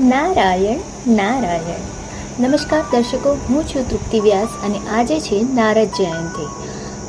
નારાયણ નારાયણ. નમસ્કાર દર્શકો, હું છું તૃપ્તિ વ્યાસ અને આજે છે નારદ જયંતિ.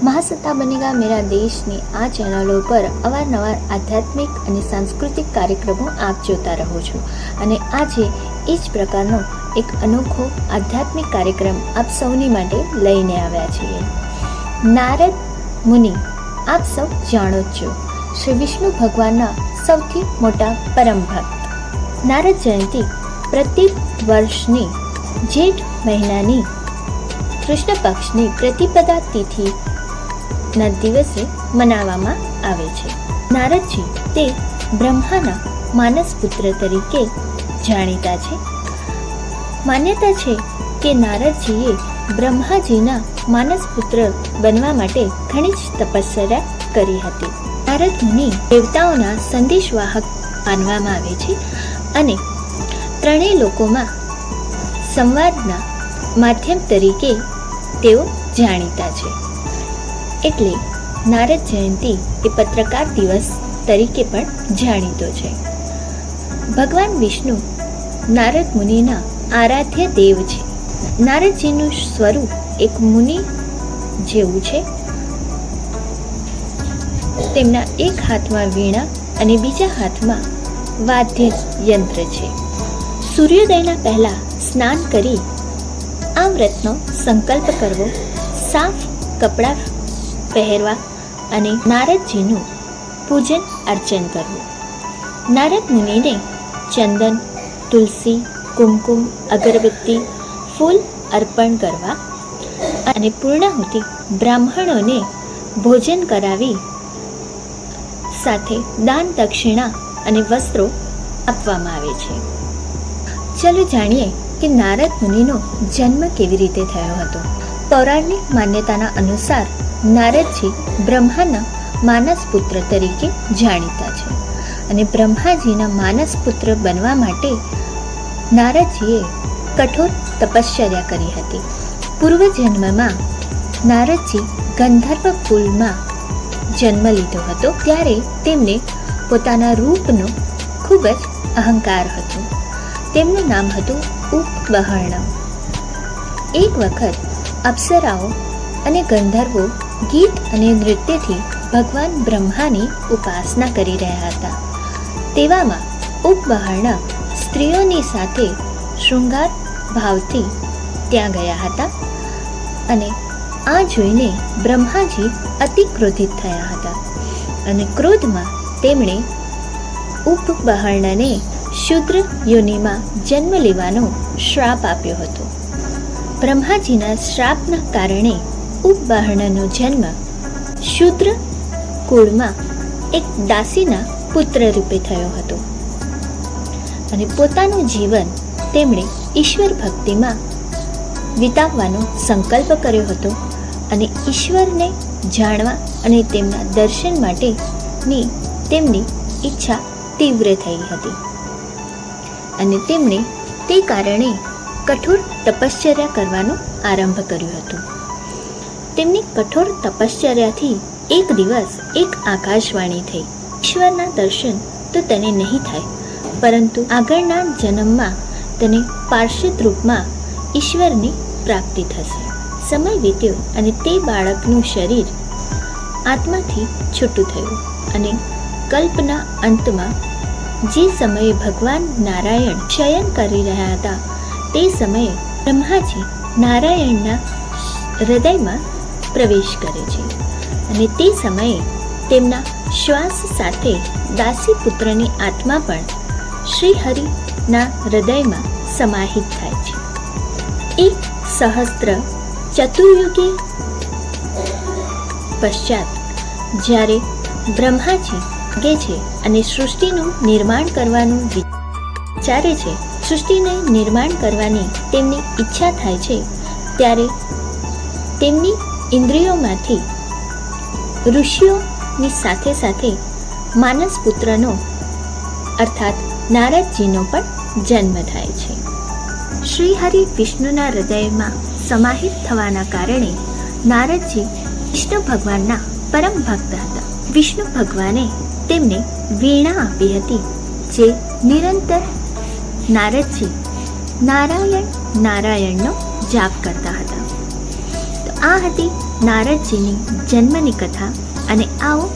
મહાસત્તા બનેગા મેરા દેશની આ ચેનલો પર અવારનવાર આધ્યાત્મિક અને સાંસ્કૃતિક કાર્યક્રમો આપ જોતા રહો છો અને આજે એ જ પ્રકારનો એક અનોખો આધ્યાત્મિક કાર્યક્રમ આપ સૌની માટે લઈને આવ્યા છીએ. નારદ મુનિ આપ સૌ જાણો જ છો, શ્રી વિષ્ણુ ભગવાનના સૌથી મોટા પરમ ભક્ત. નારદ જયંતિ પ્રત્યેક વર્ષની જેઠ મહિનાની કૃષ્ણ પક્ષની પ્રતિપદા તિથિના દિવસે મનાવવામાં આવે છે. નારદજી તે બ્રહ્માના માનસ પુત્ર તરીકે જાણીતા છે. માન્યતા છે કે નારદજીએ બ્રહ્માજીના માનસ પુત્ર બનવા માટે ઘણી જ તપસ્યા કરી હતી. નારદ મુનિ દેવતાઓના સંદેશવાહક માનવામાં આવે છે અને ત્રણેય લોકોમાં સંવાદના માધ્યમ તરીકે તેઓ જાણીતા છે. એટલે નારદ જયંતિ એ પત્રકાર દિવસ તરીકે પણ જાણીતો છે. ભગવાન વિષ્ણુ નારદ મુનિના આરાધ્ય દેવ છે. નારદજીનું સ્વરૂપ એક મુનિ જેવું છે. તેમના એક હાથમાં વીણા અને બીજા હાથમાં વાદ્ય યંત્ર છે. સૂર્યોદયના પહેલા સ્નાન કરી આ વ્રતનો સંકલ્પ કરવો, સાફ કપડાં પહેરવા અને નારદજીનું પૂજન અર્ચન કરવું. નારદ મુનિને ચંદન, તુલસી, કુમકુમ, અગરબત્તી, ફૂલ અર્પણ કરવા અને પૂર્ણાહુતિ બ્રાહ્મણોને ભોજન કરાવી સાથે દાન દક્ષિણા અને વસ્ત્રો આપવામાં આવે છે. ચલો જાણીએ કે નારદ મુનિનો જન્મ કેવી રીતે થયો હતો. પૌરાણિક માન્યતાના અનુસાર નારદજી બ્રહ્માના માનસ પુત્ર તરીકે જાણીતા છે અને બ્રહ્માજીના માનસ પુત્ર બનવા માટે નારદજીએ કઠોર તપશ્ચર્યા કરી હતી. પૂર્વજન્મમાં નારદજી ગંધર્વ કુલમાં જન્મ લીધો હતો. ત્યારે તેમને પોતાના રૂપનો ખૂબ જ અહંકાર હતો. તેમનું નામ હતું ઉપબહર્ણ. એક વખત અપ્સરાઓ અને ગંધર્વો ગીત અને નૃત્યથી ભગવાન બ્રહ્માની ઉપાસના કરી રહ્યા હતા. તેવામાં ઉપબહર્ણ સ્ત્રીઓની સાથે શૃંગાર ભાવથી ત્યાં ગયા હતા અને આ જોઈને બ્રહ્માજી અતિ ક્રોધિત થયા હતા અને ક્રોધમાં તેમણે ઉપબહર્ણને શૂદ્ર યોનિમાં જન્મ લેવાનો શ્રાપ આપ્યો હતો. બ્રહ્માજીના શ્રાપના કારણે ઉપબહર્ણનો જન્મ શૂદ્ર કુળમાં એક દાસીના પુત્ર રૂપે થયો હતો અને પોતાનું જીવન તેમણે ઈશ્વર ભક્તિમાં વિતાવવાનો સંકલ્પ કર્યો હતો અને ઈશ્વરને જાણવા અને તેમના દર્શન માટેની તેમની ઈચ્છા તીવ્ર થઈ હતી અને તેમણે તે કારણે કઠોર તપશ્ચર્યા કરવાનો આરંભ કર્યો હતો. તેમની કઠોર તપશ્ચર્યાથી એક દિવસ એક આકાશવાણી થઈ, ઈશ્વરના દર્શન તો તને નહીં થાય, પરંતુ આગળના જન્મમાં તને પાર્ષદ રૂપમાં ઈશ્વરની પ્રાપ્તિ થશે. સમય વીત્યો અને તે બાળકનું શરીર આત્માથી છૂટું થયું અને કલ્પના અંતમાં જે સમયે ભગવાન નારાયણ શયન કરી રહ્યા હતા તે સમયે બ્રહ્માજી નારાયણના હૃદયમાં પ્રવેશ કરે છે અને તે સમયે તેમના શ્વાસ સાથે દાસી પુત્રની આત્મા પણ શ્રી હરિના હૃદયમાં સમાહિત થાય છે. એક સહસ્ત્ર ચતુર્યુગી પશ્ચાત જ્યારે બ્રહ્માજી જાગે છે અને સૃષ્ટિનું નિર્માણ કરવાનું વિચારે છે, સૃષ્ટિને નિર્માણ કરવાની તેમની ઈચ્છા થાય છે, ત્યારે તેમની ઇન્દ્રિયોમાંથી ઋષિઓની સાથે સાથે માનસ પુત્રનો અર્થાત નારદજીનો પણ જન્મ થાય છે. શ્રી હરિ વિષ્ણુના હૃદયમાં સમાહિત થવાના કારણે નારદજી વિષ્ણુ ભગવાનના પરમ ભક્ત હતા. વિષ્ણુ ભગવાને તેમને વીણા આપી હતી જે નિરંતર નારદજી નારાયણ નારાયણનો જાપ કરતા હતા. તો આ હતી નારદજીની જન્મની કથા. અને આવો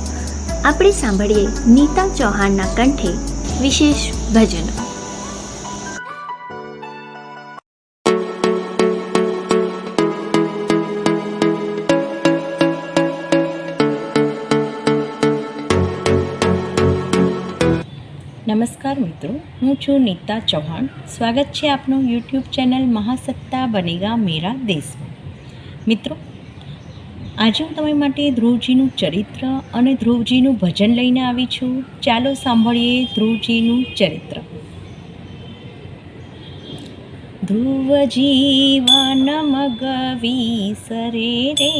આપણે સાંભળીએ નીતા ચૌહાણના કંઠે વિશેષ ભજનો. નમસ્કાર મિત્રો, હું છું નીતા ચૌહાણ. સ્વાગત છે આપનું યુટ્યુબ ચેનલ મહાસત્તા બનેગા મેરા દેશમાં. મિત્રો, આજે હું તમારી માટે ધ્રુવજીનું ચરિત્ર અને ધ્રુવજીનું ભજન લઈને આવી છું. ચાલો સાંભળીએ ધ્રુવજીનું ચરિત્ર. ધ્રુવજી વન મગ વિસરે રે,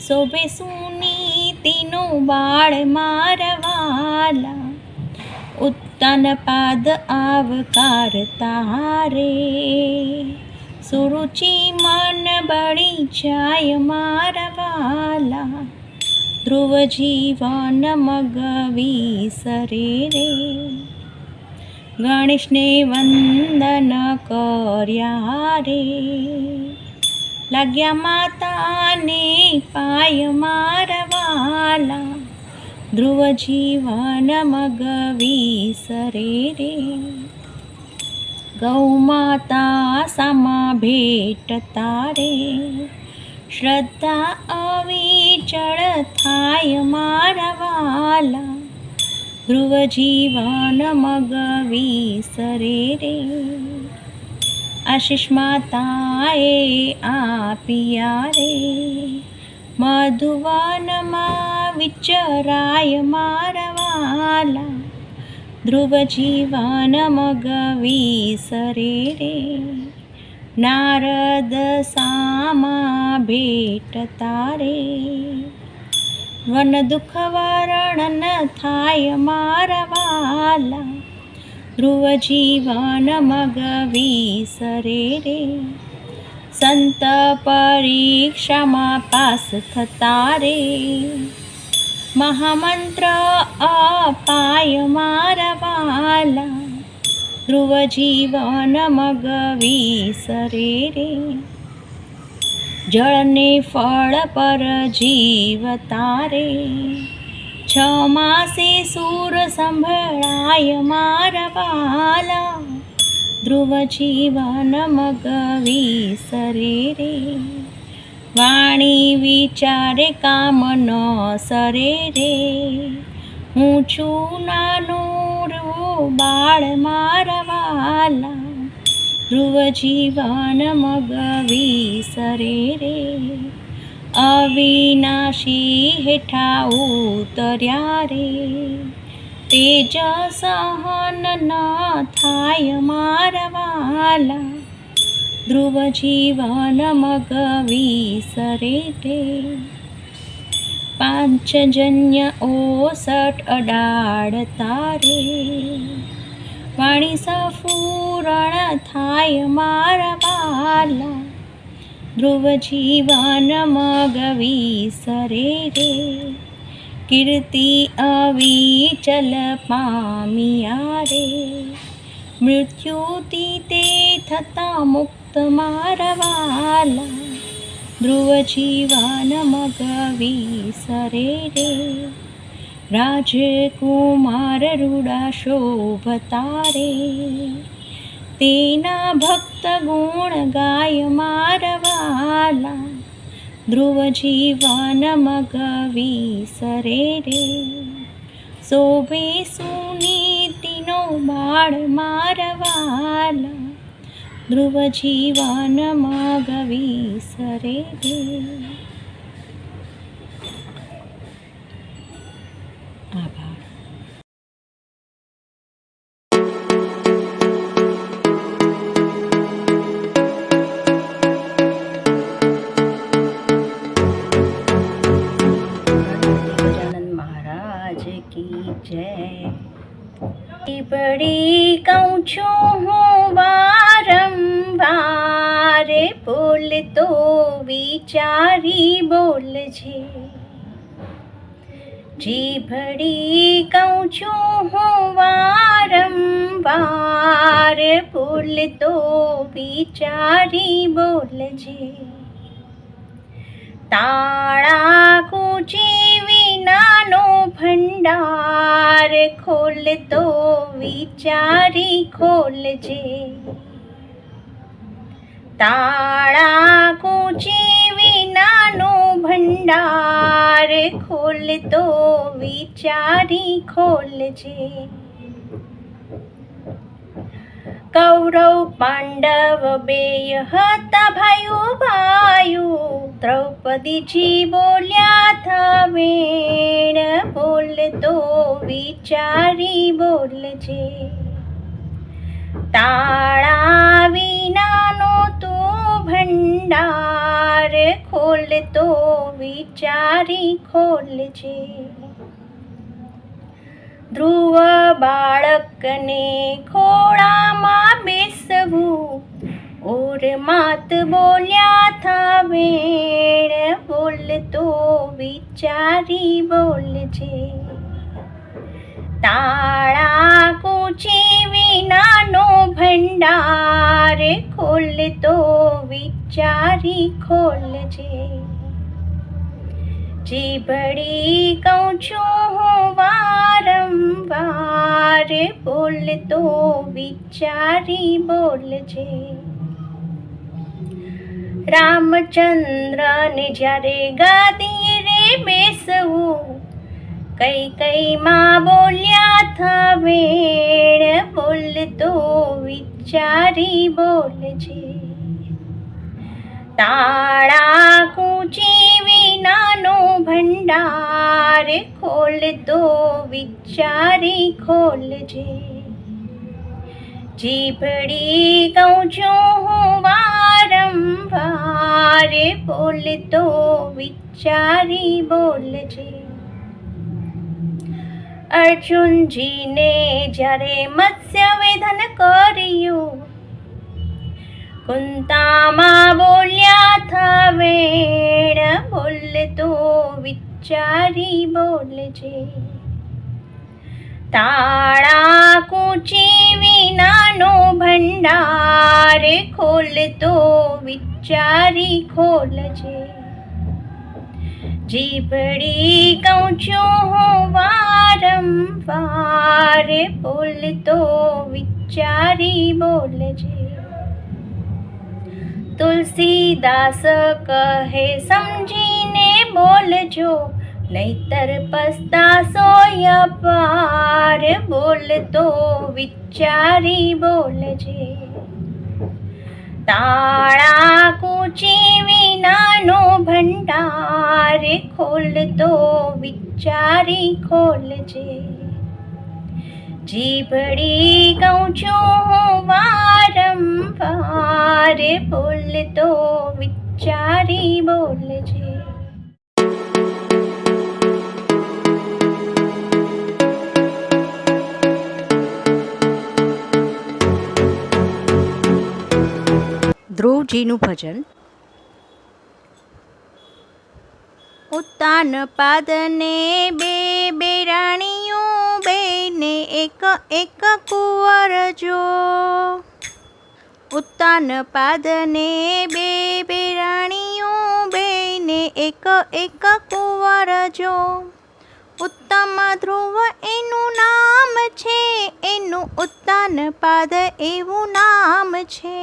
શોભે સુનીતિનો બાળ મારવાલા, ઉત્તાન પાદ આવકારતા રે, સુરુચિ મન બળી જાય મારવાલા, ધ્રુવ જીવન મગ વિસરે રે. ગણેશને વંદન કર્યા રે, લાગ્યા માતાને પાય મારવાલા, ધ્રુવ જીવન મગ વિસરે રે. ગૌ માતા સામા ભેટતા રે, શ્રદ્ધા અવિચળ થાય મારવાલા, ધ્રુવ જીવન મગ વિસરે રે. આશીષ માતાએ આપ્યા રે, મધુવનમાં વિચરાય મારવાલા, ધ્રુવ જીવન મગ વિસરે રે. નારદ સામા ભેટતા રે, વન દુઃખ વર્ણન થાય મારવાલા, ધ્રુવ જીવન મગ વિસરે રે. સંત પરીક્ષામાં પાસ થતા રે, મહામંત્ર અપાય મારવાલા, ધ્રુવ જીવન મગ વિસરે રે. જળને ફળ પર જીવતા રે, 6 માસે સુર સંભળાય મારવાલા, ધ્રુવ જીવન મગ વિસરે રે. વાણી વિચારે કામ ન સરે રે, હું છું નાનો બાળ મારવાલા, ધ્રુવ જીવન મગ વિસરે રે. અવિનાશી હેઠા ઉતર્યા રે, તેજ સહન ન થાય મારવાલા, ધ્રુવ જીવન મગ વિસરે રે. પાંચજન્ય 68 અડાડતા રે, વાણી સફૂરણ થાય મારવાલા, ધ્રુવ જીવન મગ વિસરે રે. કીર્તિ અવિચલ પામ્યા રે, મૃત્યુથી તે થતા મુક્ત મારવાલા, ધ્રુવ જીવન મગ વિસરે રે. રાજકુમાર રૂડા શોભતા રે, તેના ભક્ત ગુણ ગાય મારવાલા, ધ્રુવ જીવન મગ વિસરે રે. શોભે સુનીતિનો બાળ મારવાલા, ધ્રુવ જીવન મગ વિસરે રે. આભાર. બડી કહું છું હું વારંવાર, બોલ તો વિચારી બોલજે. જીભડી કહું છું હું વારંવાર, ભૂલ તો વિચારી બોલજે. તાળા કૂંચી વિનાનો ભંડાર, ખોલ તો વિચારી ખોલજે. તાળા કૂંચી વિનાનો ભંડાર, ખોલ તો વિચારી ખોલજે. કૌરવ પાંડવ બેય હતા ભાઈઓ ભાઈઓ, દ્રૌપદીજી બોલ્યા થા વેણ, બોલ તો વિચારી બોલજે. તાળા વિનાનો તું ભંડાર, ખોલ તો વિચારી ખોલજે. ધ્રુવ બાળકને ખોળામાં બેસવું, ઓર માત બોલ્યા થા વેણ, બોલ તો વિચારી બોલજે. તાળા કૂંચી વિનાનો ભંડાર, ખોલ તો વિચારી ખોલજે. જીભડી કહું છું હું વારંવાર, બોલ તો વિચારી બોલજે. રામચંદ્રને જ્યારે ગાદીએ રે બેસવું, કૈકેયીમાં બોલ્યા થા વેણ, બોલ તો વિચારી બોલજે. તાળા કૂંચી વિનાનો ભંડાર, ખોલ તો વિચારી ખોલજે. જીભડી કહું છું હું વારંવાર, બોલ તો વિચારી બોલજે. અર્જુનજીને જ્યારે મત્સ્ય વેધન કર્યું, કુંતામાં બોલ્યા થા વેણ, બોલ તો વિચારી બોલજે. તાળા કૂંચી વિનાનો ભંડાર, ખોલ તો વિચારી ખોલજે. જીભડી કહું છું હું વારંવાર, બોલ તો વિચારી બોલજે. તુલસીદાસ કહે સમજીને બોલજો, નહીતર પસ્તાશો અપાર, બોલ તો વિચારી બોલજે. તાળા કૂંચી વિનાનો ભંડાર, ખોલ તો વિચારી ખોલજે. જીભડી કહું છું હું વારંવાર, બોલ તો વિચારી બોલજે. ધ્રુવજીનું ભજન. ઉત્તાન પાદને બે બે રાણીઓ, બેને એક એક કુંવર જો. ઉત્તાન પાદને બે બે રાણીઓ, બેને એક એક કુંવર જો. ઉત્તમ ધ્રુવ એનું નામ છે, એનું ઉત્તાન પાદ એવું નામ છે.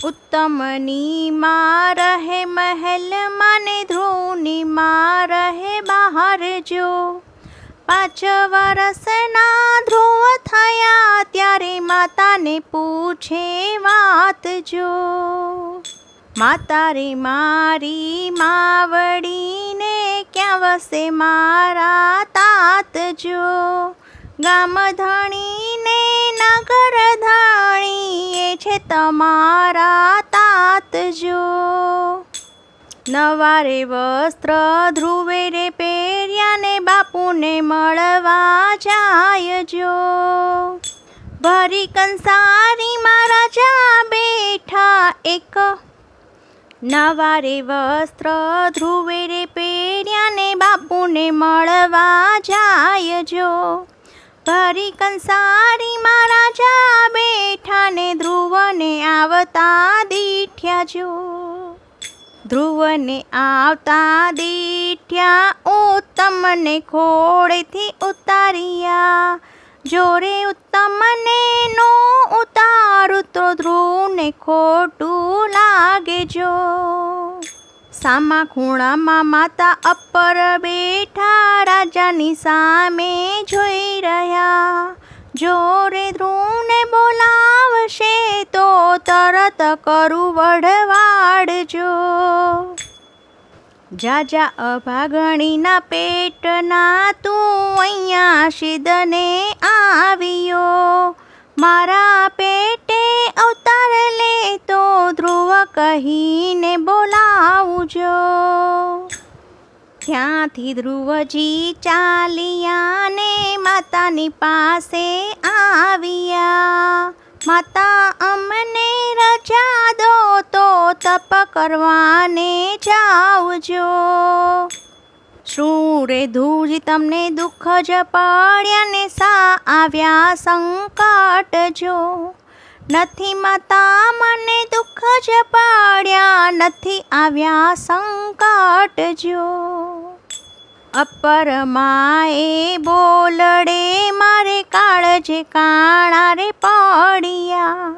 ઉત્તમની માં રહે મહેલમાં, ને ધ્રુવની માં રહે બહાર જો. 5 વર્ષના ધ્રુવ થયા, ત્યારે માતાને પૂછે વાત જો. માતા રે મારી માવડીને, ક્યાં વસે મારા તાત જો. ગામ ધણીને નગર ધણી, એ છે તમારા તાત જો. નવા રે વસ્ત્ર ધ્રુવે રે પહેર્યા, ને બાપુને મળવા જાય જો. ભરી કંસારીમાં રાજા બેઠા, નવા રે વસ્ત્ર ધ્રુવે રે પહેર્યા ને બાપુને મળવા જાય જો. ભરી કંસારીમાં રાજા બેઠા ને ધ્રુવને આવતા દીઠ્યા જો. ધ્રુવને આવતા દીઠ્યા ઉત્તમને ખોળેથી ઉતાર્યા. જોરે ઉત્તમને નો ઉતારું તો ધ્રુવને ખોટું લાગે જો. સામા ખૂણામાં માતા અપર બેઠા રાજાની સામે જોઈ રહ્યા. જોરે ધ્રુવને બોલાવશે તો તરત કરું વઢવાડજો. જાજા અભાગણીના પેટના તું અહીંયા શીદને આવ્યો. મારા પેટે અવતાર લે તો ધ્રુવ કહીને બોલાવજો. ત્યાંથી ધ્રુવજી ચાલ્યા ને માતાની પાસે આવ્યા. માતા અમને રજા દો તો તપ કરવાને જાવજો. શું રે ધ્રુવજી તમને દુઃખ જ પડ્યા ને સા આવ્યા સંકટ જો. નથી માતા મને દુઃખ જ પડ્યા નથી આવ્યા સંકટ જો. અપર માએ બોલડે મારે કાળજે કાણા રે પડ્યા.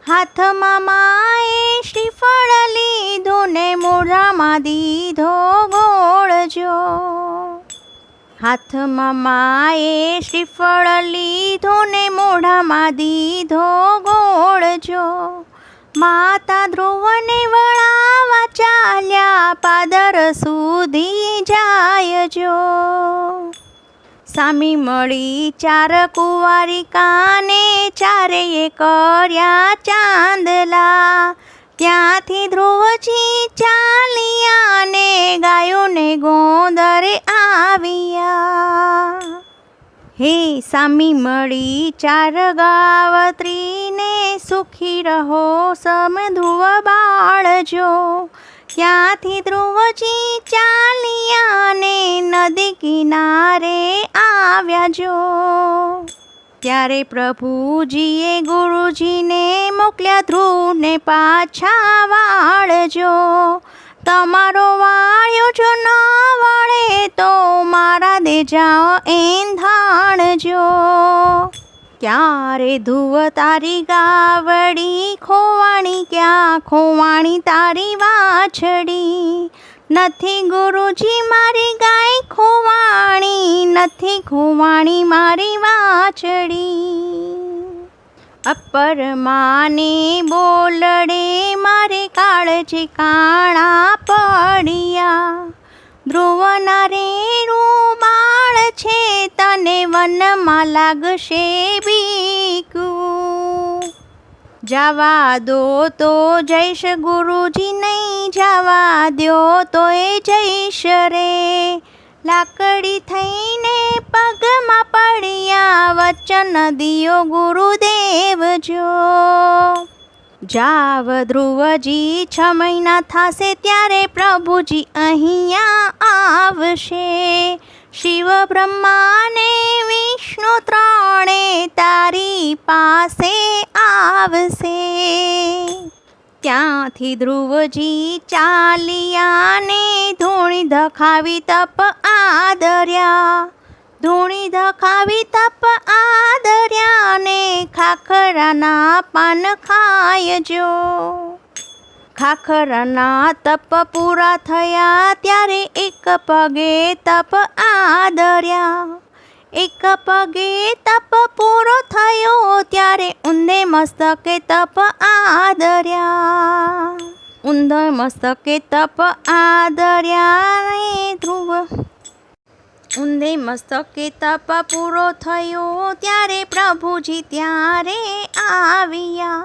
હાથમાં માએ શ્રીફળ લીધું ને મોઢામાં દીધો ગોળજો. હાથમાં માએ શ્રીફળ લીધું ને મોઢામાં દીધો ગોળજો. માતા ધ્રુવને વળાવા ચાલ્યા પાદર સુધી જાય જો. સામી મળી ચાર કુંવારિકાને ચારેય કર્યા ચાંદલા. ત્યાંથી ધ્રુવજી ચાલ્યા ને ગાયોને ગોંદરે આવ્યા. હે સામી મળી ચાર ગાવત્રીને સુખી રહો સમ ધ્રુવ બાળજો. ત્યાંથી ધ્રુવજી ચાલ્યા ને નદી કિનારે આવ્યા જો. ત્યારે પ્રભુજીએ ગુરુજીને મોકલ્યા ધ્રુવને પાછા વાળજો. તમારો વાળ્યો જો ન વળે તો મારા દે જાઓ એંધાણજો. ક્યારે ધ્રુવ તારી ગાવડી ખોવાણી ક્યાં ખોવાણી તારી વાછડી. નથી ગુરુજી મારી ગાય ખોવાણી નથી ખોવાણી મારી વાછડી. અપર માને બોલડે મારે કાળજે કાણા પડ્યા. ધ્રુવના રેણું બાળ છે તને વનમાં લાગશે બીકું. જવા દો તો જઈશ ગુરુજી નહીં જવા દો તો એ જઈશ રે. લાકડી થઈને પગમાં પડ્યા વચન દિયો ગુરુદેવ જો. જાવ ધ્રુવજી 6 મહિના થશે ત્યારે પ્રભુજી અહીંયા આવશે. શિવ બ્રહ્માને વિષ્ણુ ત્રણે તારી પાસે આવશે. ત્યાંથી ધ્રુવજી ચાલ્યા ને ધૂણી ધખાવી તપ આદર્યા. ધૂણી ધખાવી તપ આદર્યા ને ખાખરાના પાન ખાયજો. ખાખરાના તપ પૂરા થયા ત્યારે એક પગે તપ આદર્યા. એક પગે તપ પૂરો થયો ત્યારે ઊંધે મસ્તકે તપ આદર્યા. ઊંધે મસ્તકે તપ આદર્યા ને ધ્રુવ ઊંધે મસ્તકે તપ પૂરો થયો ત્યારે પ્રભુજી ત્યારે આવ્યા.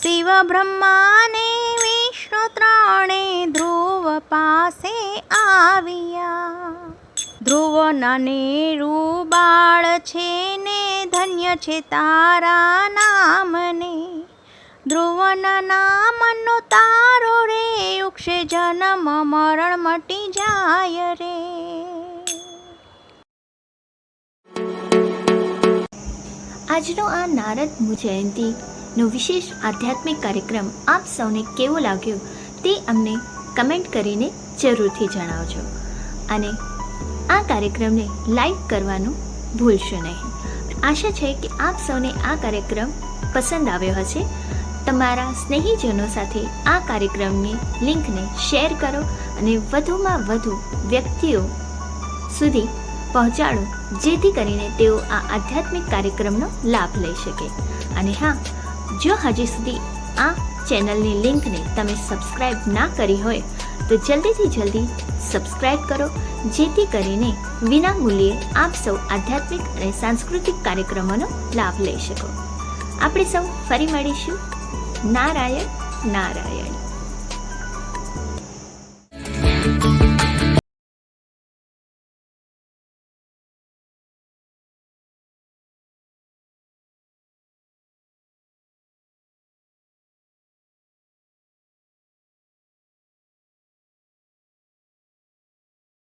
શિવ બ્રહ્માને વિષ્ણુ ત્રણે ધ્રુવ પાસે આવ્યા. ધ્રુવના નેરું બાળ છે ને ધન્ય છે તારા નામને. ધ્રુવના નામનો તારો રે, ઉક્ષે જન્મ મરણ મટી જાય રે. આજનો આ નારદ જયંતીનો વિશેષ આધ્યાત્મિક કાર્યક્રમ આપ સૌને કેવો લાગ્યો તે અમને કમેન્ટ કરીને જરૂરથી જણાવજો. અને આ કાર્યક્રમને લાઈક કરવાનું ભૂલશો નહીં. આશા છે કે આપ સૌને આ કાર્યક્રમ પસંદ આવ્યો હશે. તમારા સ્નેહીજનો સાથે આ કાર્યક્રમની લિંકને શેર કરો અને વધુમાં વધુ વ્યક્તિઓ સુધી પહોંચાડો, જેથી કરીને તેઓ આ આધ્યાત્મિક કાર્યક્રમનો લાભ લઈ શકે. અને હા, જો હજી સુધી આ ચેનલની લિંકને તમે સબસ્ક્રાઈબ ના કરી હોય તો જલ્દીથી જલ્દી સબસ્ક્રાઈબ કરો, જેથી કરીને વિનામૂલ્યે આપ સૌ આધ્યાત્મિક અને સાંસ્કૃતિક કાર્યક્રમોનો લાભ લઈ શકો. આપણે સૌ ફરી મળીશું. નારાયણ નારાયણ.